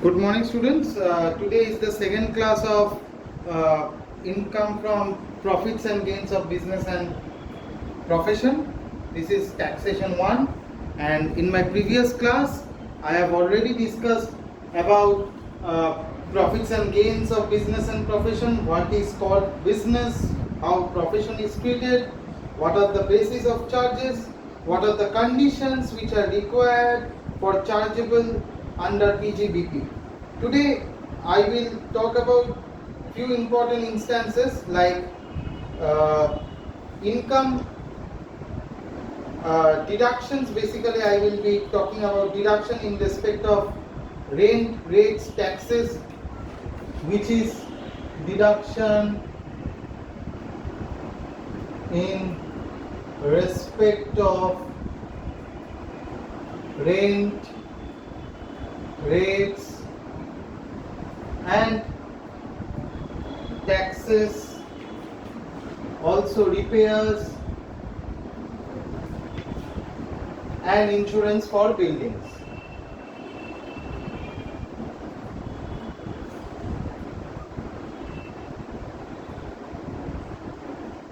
Good morning, students. Today is the second class of income from profits and gains of business and profession. This is taxation 1, and in my previous class I have already discussed about profits and gains of business and profession, what is called business, how profession is treated, what are the basis of charges, what are the conditions which are required for chargeable under PGBP. Today I will talk about few important instances like income deductions. Basically I will be talking about deduction in respect of rent, rates, taxes, which is deduction in respect of rent, rates and taxes, also repairs and insurance for buildings.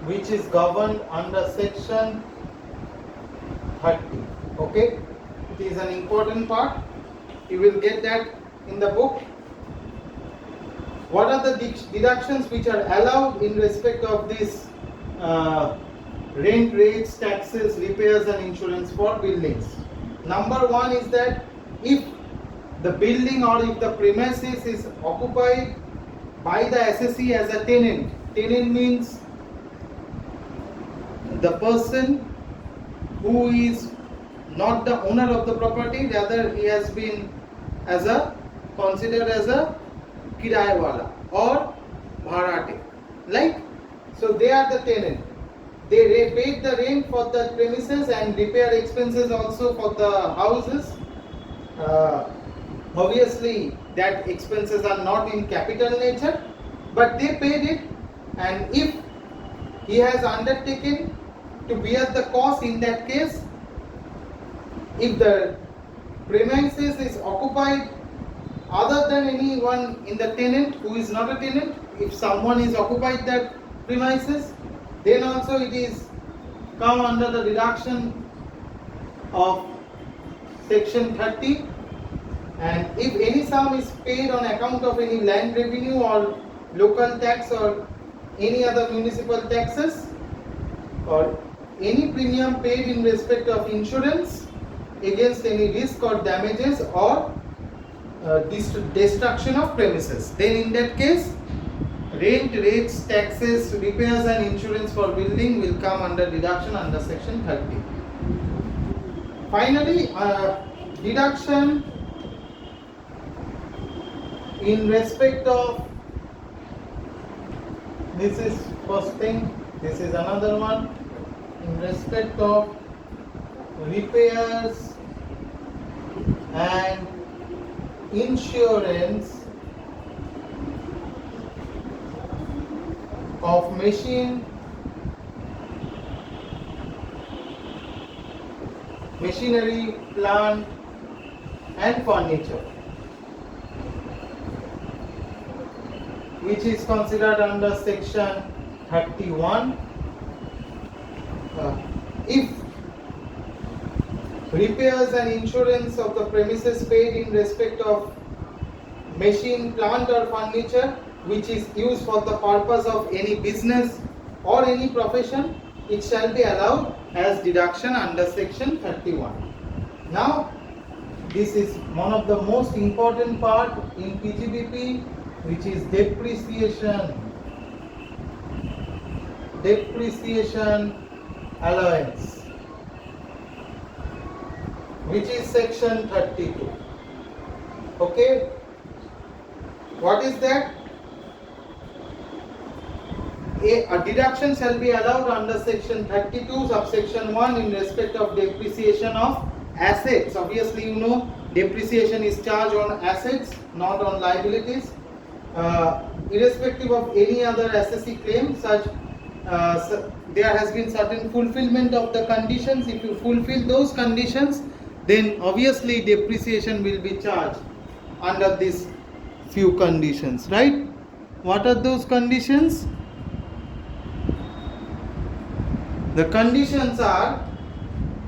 Which is governed under section 30. Okay, it is an important part. You will get that in the book. What are the deductions which are allowed in respect of this rent, rates, taxes, repairs and insurance for buildings? Number 1 is that if the building or if the premises is occupied by the assessee as a tenant. Tenant means the person who is not the owner of the property, rather he has been considered as a kirayawala or bharate. Like, so they are the tenant. They paid the rent for the premises and repair expenses also for the houses. Obviously that expenses are not in capital nature, but they paid it, and if he has undertaken to bear the cost in that case, if the premises is occupied other than anyone in the tenant who is not a tenant, if someone is occupied that premises, then also it is come under the deduction of section 30. And if any sum is paid on account of any land revenue or local tax or any other municipal taxes, or any premium paid in respect of insurance against any risk or damages or destruction of premises, then in that case rent, rates, taxes, repairs and insurance for building will come under deduction under section 30. Finally, deduction in respect of, this is first thing, this is another one, in respect of repairs and insurance of machinery, plant and furniture, which is considered under section 31. If repairs and insurance of the premises paid in respect of machine, plant or furniture which is used for the purpose of any business or any profession, it shall be allowed as deduction under section 31. Now this is one of the most important part in PGBP, which is depreciation allowance, which is section 32. Okay, what is that? A deduction shall be allowed under section 32 subsection 1 in respect of depreciation of assets. Obviously you know depreciation is charged on assets, not on liabilities. Irrespective of any other assessee claim, such there has been certain fulfillment of the conditions. If you fulfill those conditions, then obviously depreciation will be charged. under these few conditions, right? What are those conditions? The conditions are: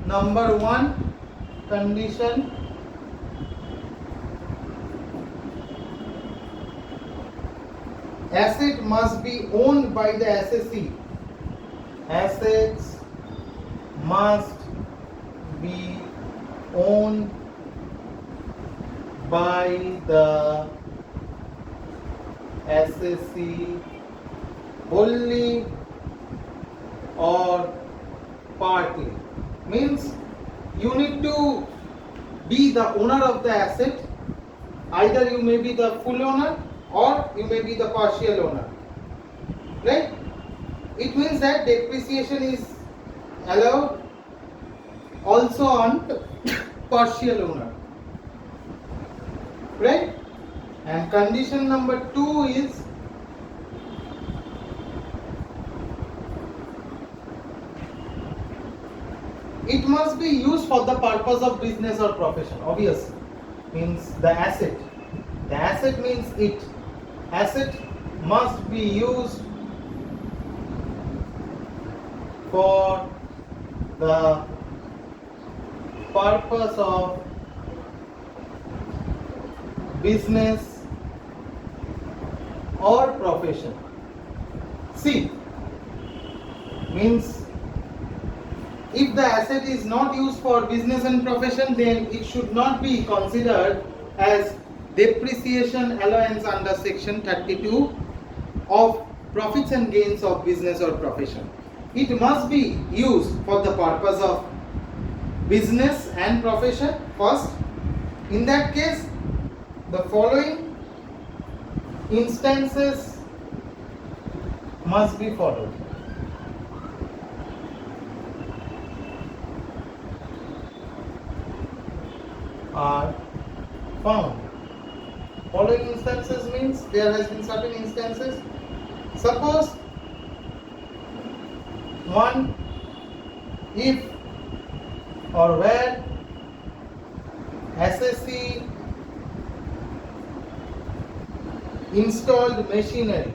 number one condition, asset must be owned by the assessee. Assets must be owned by the assessee wholly or partly. Means you need to be the owner of the asset. Either you may be the full owner or you may be the partial owner, right? It means that depreciation is allowed also on partial owner, right? And condition number two is it must be used for the purpose of business or profession. Obviously, means the asset. The asset means it. Asset must be used for the purpose of business or profession. C means if the asset is not used for business and profession, then it should not be considered as depreciation allowance under section 32 of profits and gains of business or profession. It must be used for the purpose of business and profession first. In that case, the following instances must be followed. Are found. Following instances means there has been certain instances. Suppose one, if or where assessee installed machinery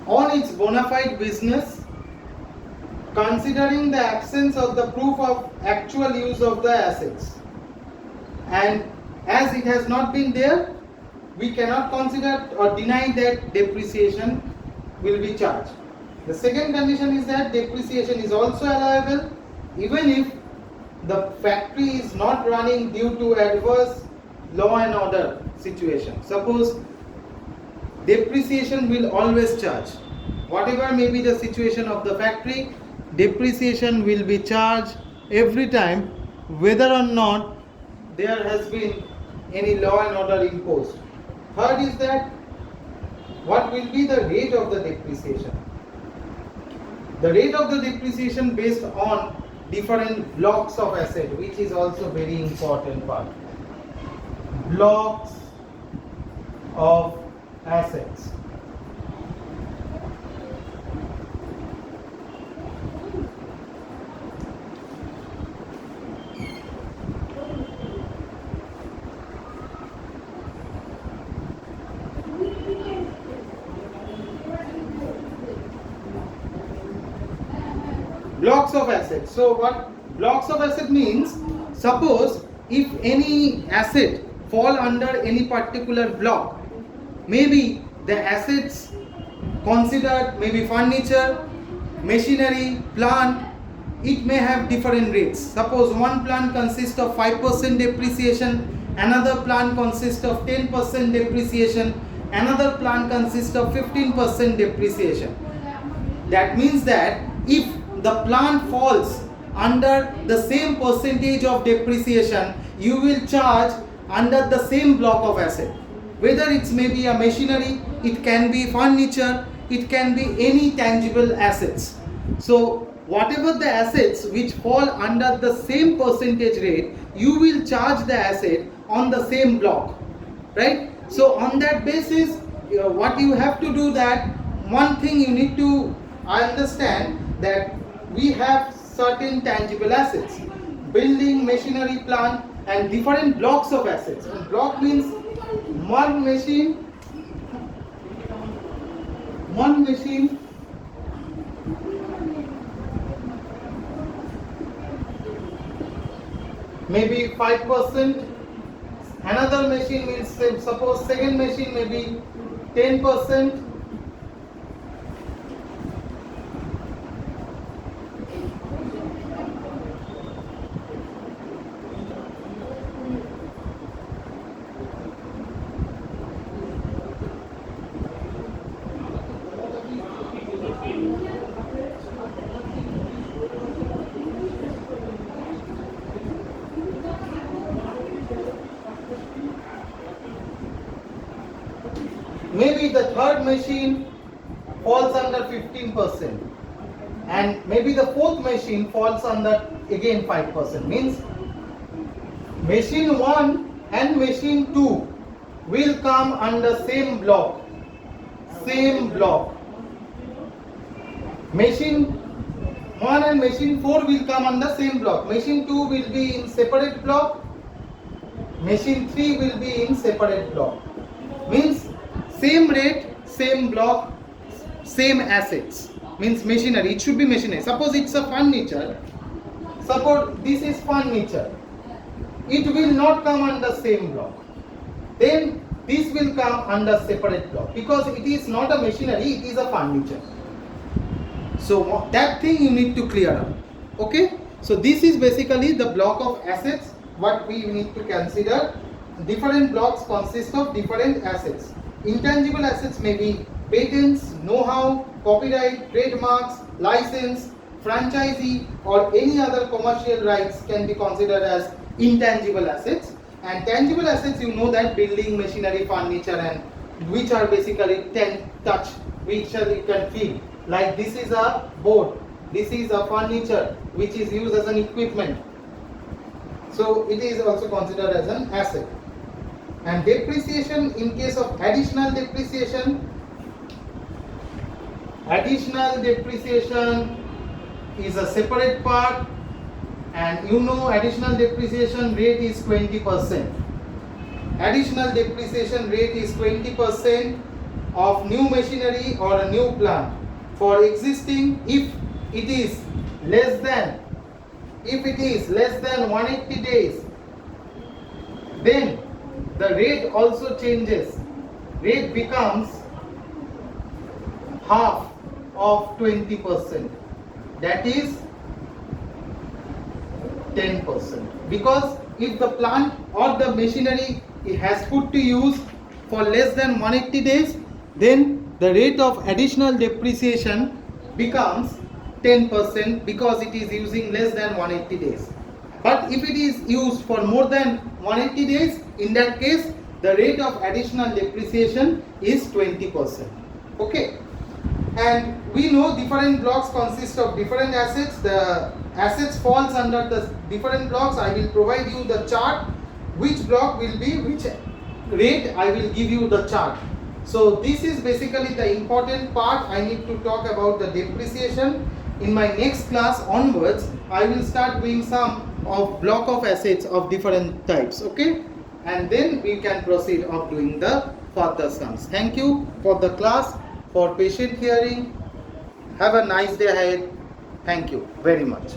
on its bona fide business, considering the absence of the proof of actual use of the assets, and as it has not been there, we cannot consider or deny that depreciation will be charged. The second condition is that depreciation is also allowable even if the factory is not running due to adverse law and order situation. Suppose depreciation will always charge. Whatever may be the situation of the factory, depreciation will be charged every time, whether or not there has been any law and order imposed. Third is that what will be the rate of the depreciation? The rate of the depreciation based on different blocks of asset, which is also very important part. Blocks of assets. Blocks of assets. So what blocks of asset means? Suppose if any asset fall under any particular block, maybe the assets considered maybe furniture, machinery, plant, it may have different rates. Suppose one plant consists of 5% depreciation, another plant consists of 10% depreciation, another plant consists of 15% depreciation. That means that if the plant falls under the same percentage of depreciation, you will charge under the same block of asset. Whether it's maybe a machinery, it can be furniture, it can be any tangible assets. So whatever the assets which fall under the same percentage rate, you will charge the asset on the same block, right? So on that basis, what you have to do, that one thing you need to I understand that we have certain tangible assets, building, machinery, plant, and different blocks of assets. And block means one machine, maybe 5%. Another machine means, suppose second machine maybe 10%. Maybe the third machine falls under 15%, and maybe the fourth machine falls under again 5%. Means machine 1 and machine 2 will come under same block. Machine 1 and machine 4 will come under same block. Machine 2 will be in separate block. Machine 3 will be in separate block. Means same rate, same block, same assets. Means machinery. It should be machinery. Suppose it's a furniture. Suppose this is furniture. It will not come under same block. Then this will come under separate block, because it is not a machinery, it is a furniture. So that thing you need to clear up. Okay. So this is basically the block of assets. What we need to consider. Different blocks consist of different assets. Intangible assets may be patents, know-how, copyright, trademarks, license, franchisee, or any other commercial rights can be considered as intangible assets. And tangible assets, you know that building, machinery, furniture, and which are basically touch, which you can feel. Like this is a board, this is a furniture which is used as an equipment. So it is also considered as an asset. And depreciation, in case of additional depreciation is a separate part, and you know additional depreciation rate is 20%. Additional depreciation rate is 20% of new machinery or a new plant. For existing, if it is less than 180 days, then the rate also changes. Rate becomes half of 20%. That is 10%. Because if the plant or the machinery has put to use for less than 180 days, then the rate of additional depreciation becomes 10%, because it is using less than 180 days. But if it is used for more than 180 days, in that case, the rate of additional depreciation is 20%. Okay. And we know different blocks consist of different assets. The assets falls under the different blocks. I will provide you the chart. Which block will be which rate, I will give you the chart. So this is basically the important part. I need to talk about the depreciation. In my next class onwards, I will start doing some of block of assets of different types. Okay. And then we can proceed of doing the further sums. Thank you for the class, for patient hearing. Have a nice day ahead. Thank you very much.